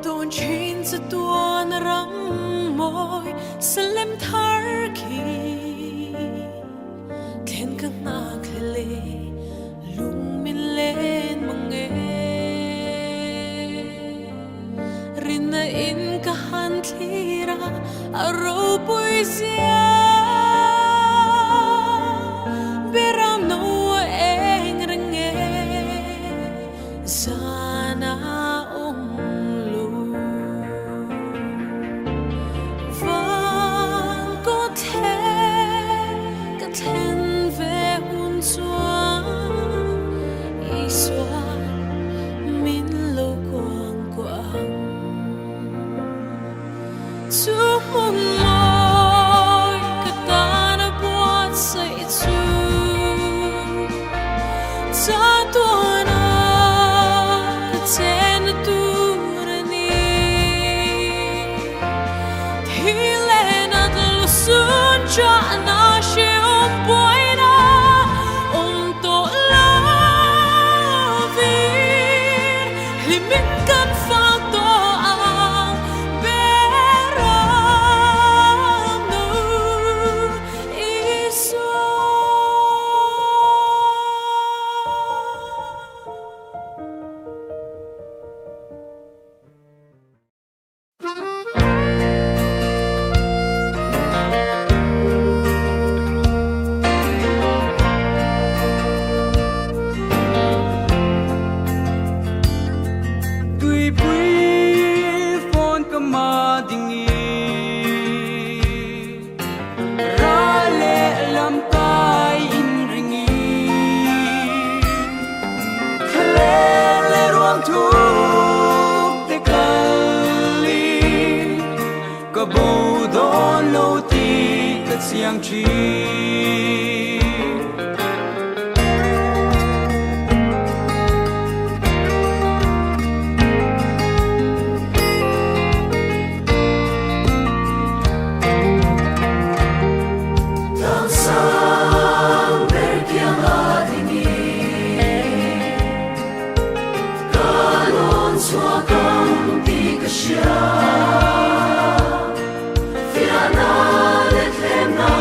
Đồn trên giật tuôn răng môi sân lem thar khi khen các na khele lung min lên mong nghe rin na in ka han thira aro bui zia beram no eng reng nghe sana thiên về hun xóa ý xóa min lâu quang quang chú mong mỏi cả ta đã buốt say chú ta tua na cả trên tu ra ni thì lên na lu sun cho na shiu siang chi Tang sang berkiang adingi kanon suakam di kasya fiana letna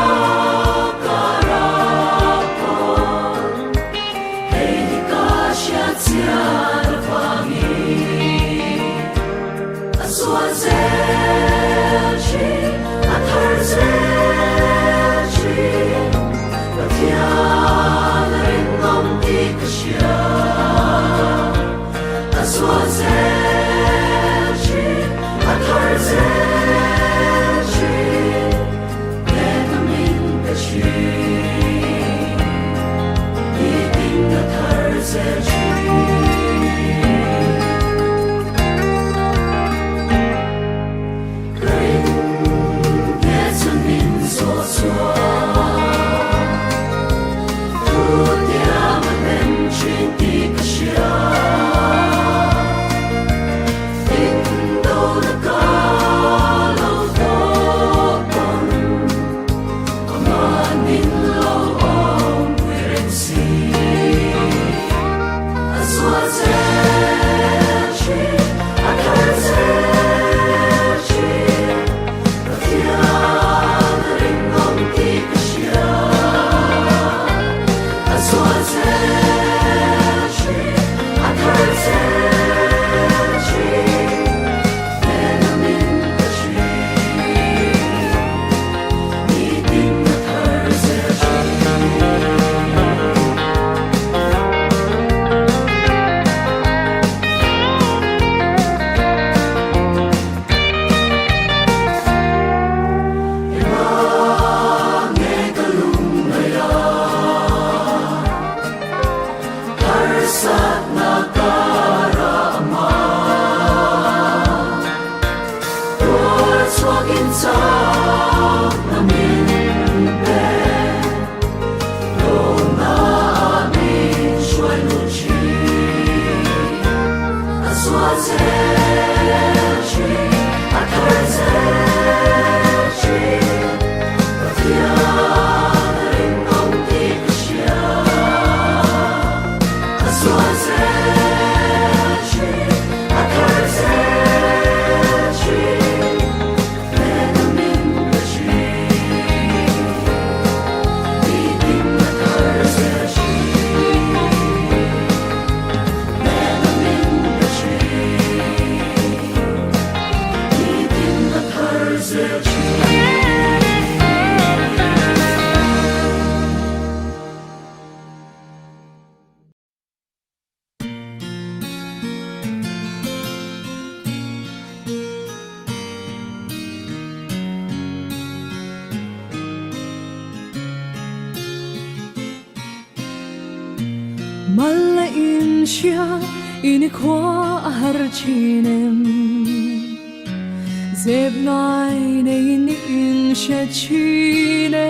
chia in khóa har chinem dẹp ngay này in sẽ chine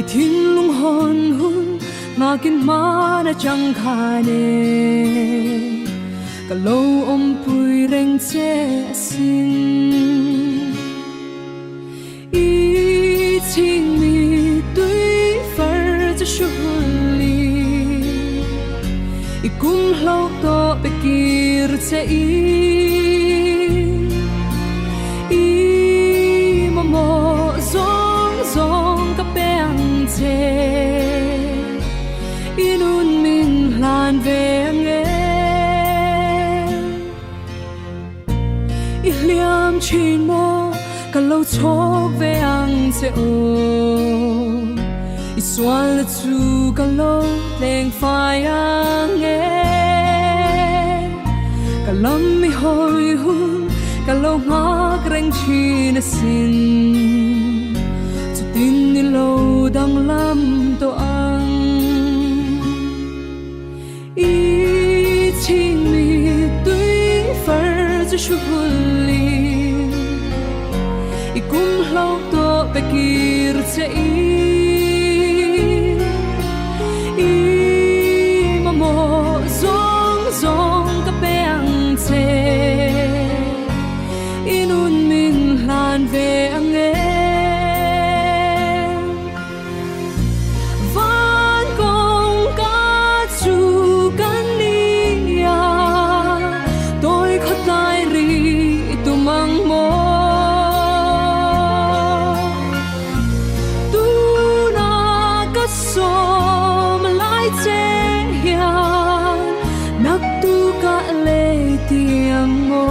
thiên lung hồn hun mà kinh ma đã chẳng khane cả lâu ôm bụi rèn che xin ý chính mi tuy phật cho shuli ý cũng lâu to bekir che ý mà mò zong zong cả bèn che inun min lan veng liam chin mo cả lâu chok về ang se o i swal le chu cả lâu leng phai ang cả lam mi hoi hun cả lâu ngã reng chi na sin chu tin ni lâu dang lam to ang i ching mi tuy phật cho shuli i kum lâu to bekir che i mà mo zong zong ka beng che inun min lan ve ang van kong ka chu kan nia tôi khát lại ri tu mang mo tu na ka so ma lai che hian nak tu ka le tiang mo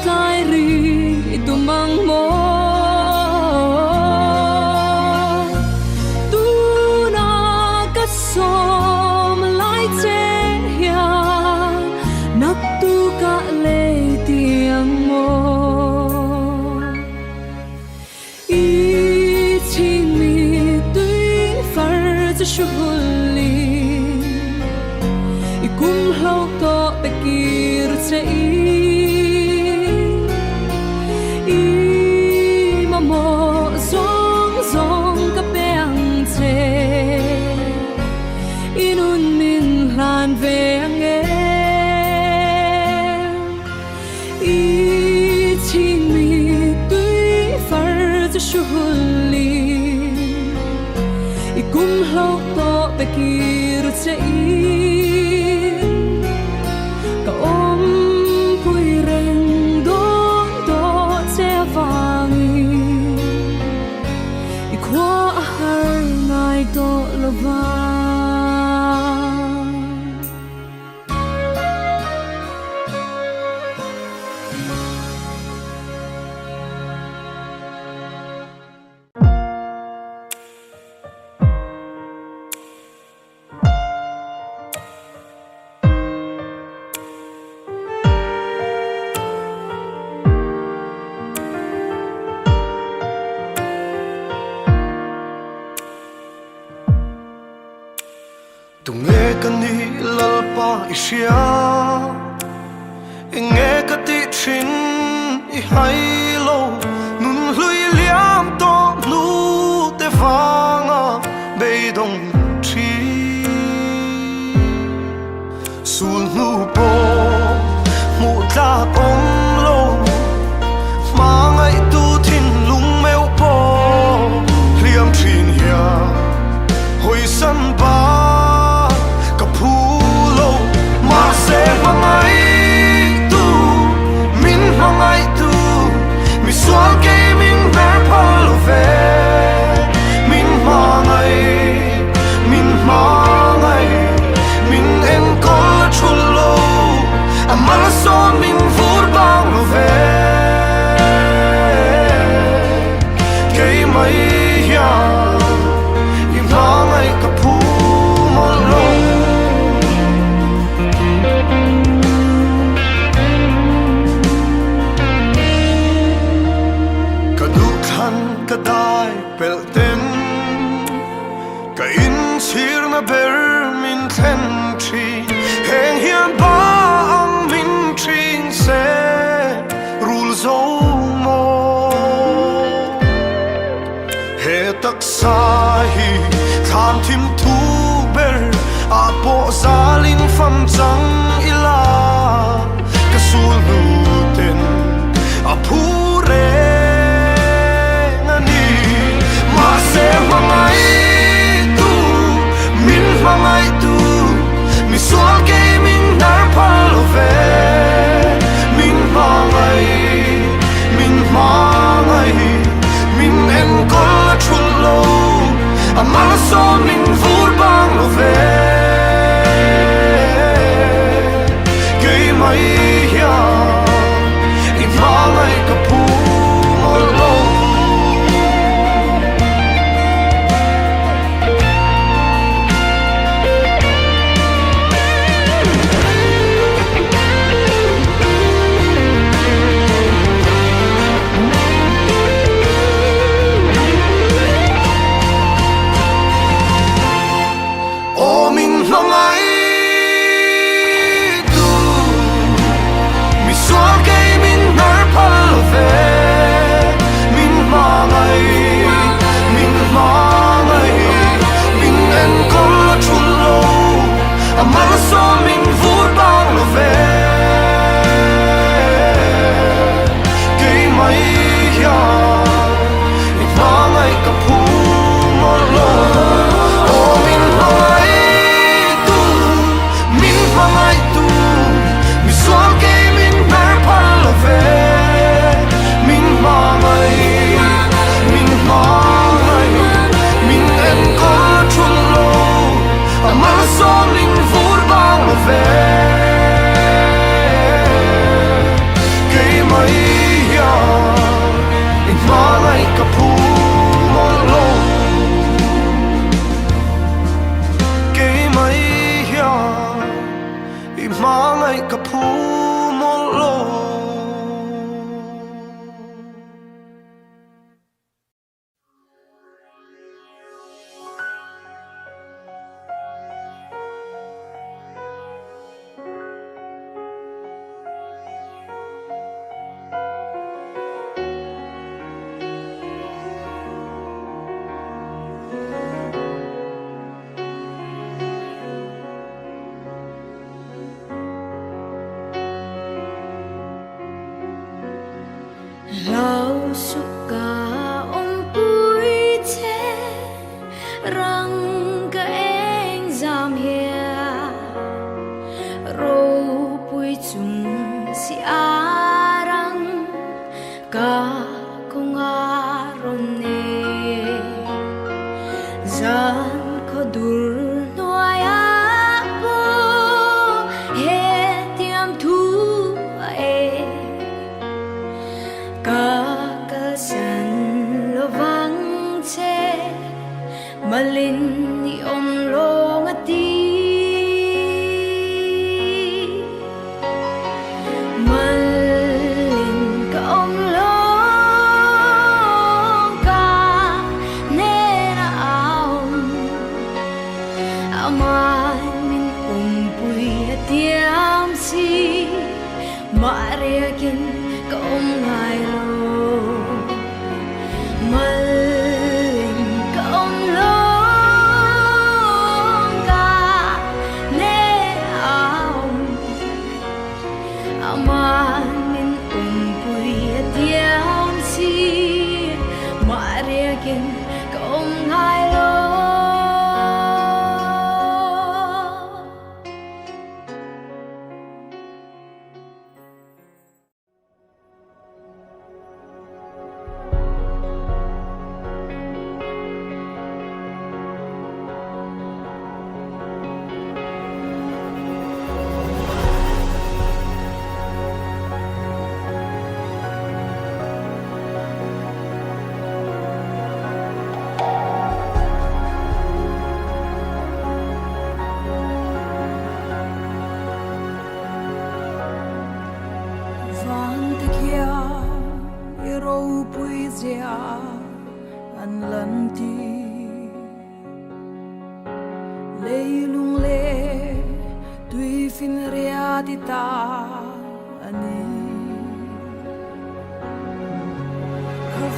lại ri tu mang mo tu na ka som lai che hian nak tu ka le tiang mo i ching mi tuy phar cho shuli i kum hlo to bekir che mo zong zong ka beng che inun min lan veng i ching mi tuy phar cho shuli i kum hlo to bekir che ka om pui reng don do che avangin qua har ngai to lova tu nghe cái ni lalpa isia nghe cái ti chin i hai lo nun lui liam to lu te vanga be dong chi sul nu po mu ta om lo ma ngai tu thin lung meu po liam chin hia hoi san ba Hãy subscribe cho kênh Ghiền Mì Gõ để không bỏ lỡ min sir na ber min then thi heng hian ba avangin tring se rul zo mo he tak sa hi than thim thu ber a po zalin fam chang ila ka sul nu ten a phu re ngani ma se mangai tu min mangai tu mi sual ke min nar phal ve min mangai min en kol thul lo amal so min vur bang lo ve ke mai ya in mangai ka pu mol lo fin ria ti ta ani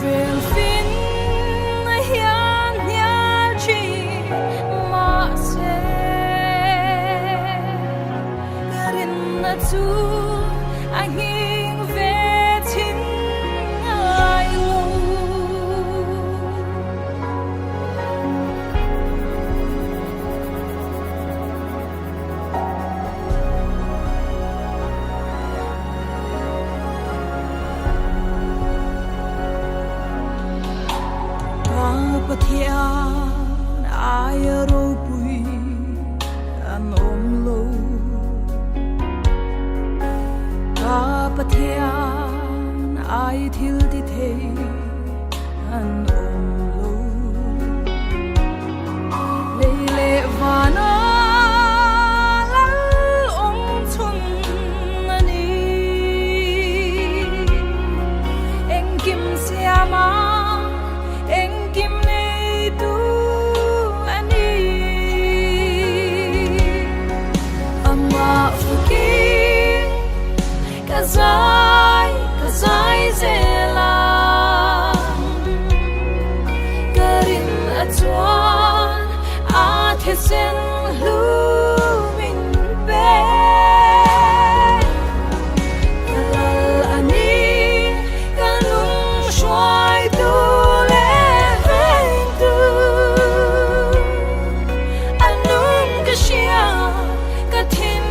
vel fin hian hian chi ma se garin na chu a hing ve chin ai lo pathian ai ro pui an om lo ka pathian ai thil ti the an om lo le le vana lal om chhun ani eng kim siama eng kim kazai zela garin atwan a thesen lu min be lal ani kanung shwai tu le veng tu anung kashia kathin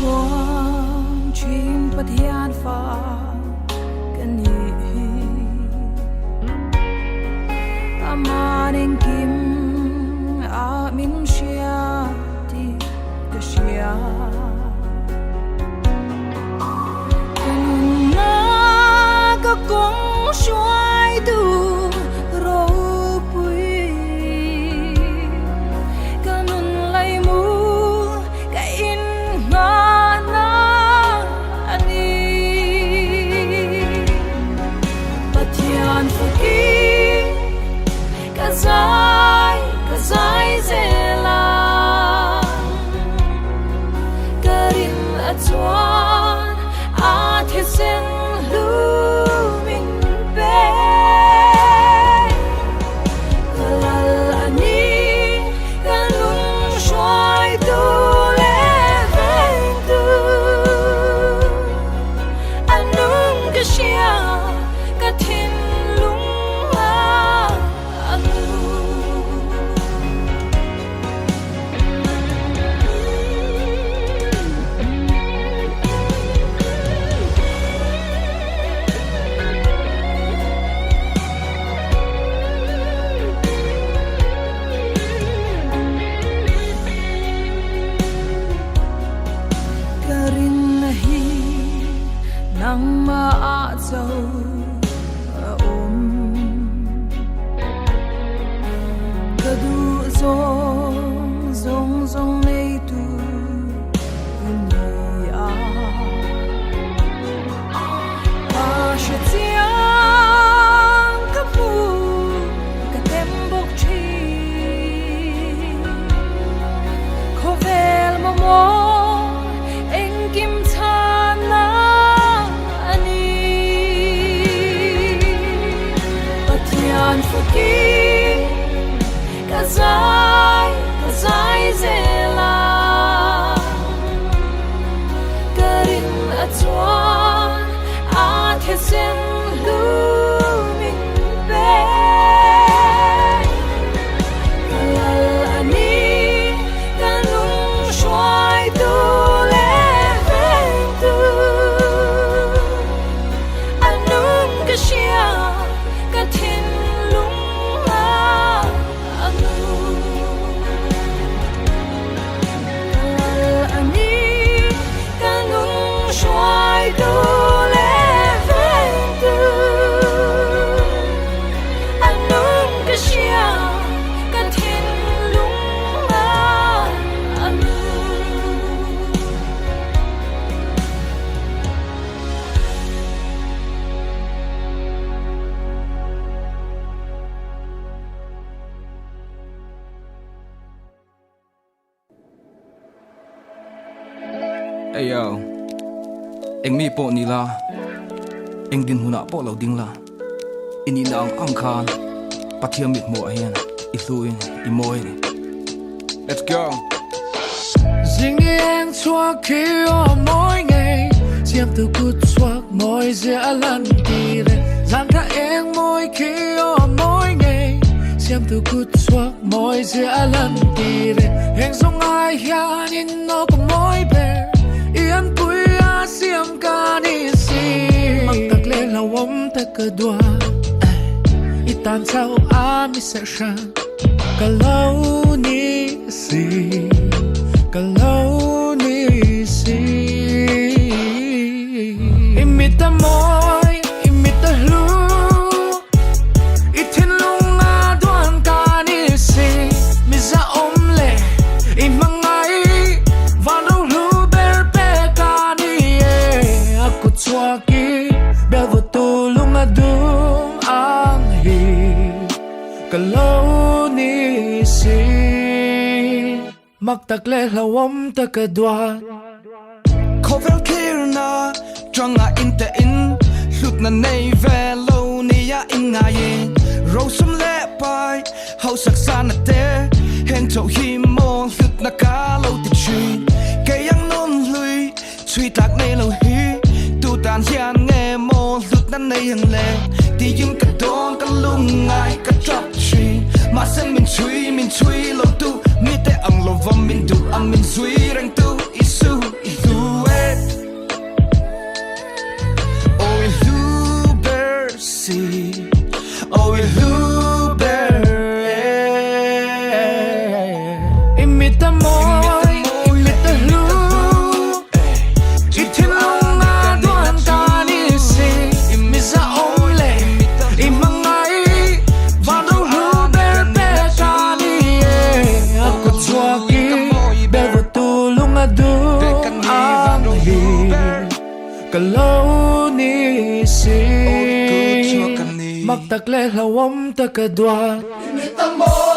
chuang chim pathian fa kan ni aman eng kim a min shia ti ka shia na ka kong shuai du ro pui kanun lai mu ka in kazai zela garin atwan a thesen lu min be lal ani kanung shwai tu le veng tu anung kashia kathin nang ma a chau a om kadu zong zong nei tu ni a pa she chiang ka pu ka tem bok chi kho vel mo mo eng kim chana forgive kazai zela Ayo, eng mi po nila, eng din huna po lau ding la. Ini na ang khan, pathiamit mo hian, ithuin, imoy. Let's go. Ding eng chua kêu mỗi ngày, xem từ cút chuak mỗi giờ lần đi re. Rằng ra eng mỗi kêu mỗi ngày, xem từ cút chuak mỗi giờ lần đi re. Eng song ai hian in nó có mỗi bề, yên bụi a xem ca đi si. Mặc tắc lên là ông ta cơ đoa, itan sao a mi sẽ sang, cả lâu ni si. Kalau ni si imita moi imita lu itin lunga duan ka ni si miza omle imangai vano lu berpe ka ni aku chuaki belvo tulung adung ang hi kalau ni si mặc tắc lệ là ông ta cả đoan Kovel kirna Dranga inte in Hlut na neih ve lo nia in nga yin Rosum le pai Hau sak sana te Heng chau hi mo Hlut na ka lo ti chin Kayang non lui Chui tak ne lo hi Tu tan hian nghe mo Hlut na neih hang le Ti yun ka don ka lung ngai ka drop chin Ma sen min chui lo tu Mi te ang lo vam min du Ang min zui rang tu isu e Oh ilu ber si Oh ilu ber imita moi imita lu itin lunga duan ka ni si miza omle imangai vano lu berpe ka ni aku chuaki belvo tulung adung ang hi kalau ni si mặc tắc lệ là ông ta cả đoan Imita mo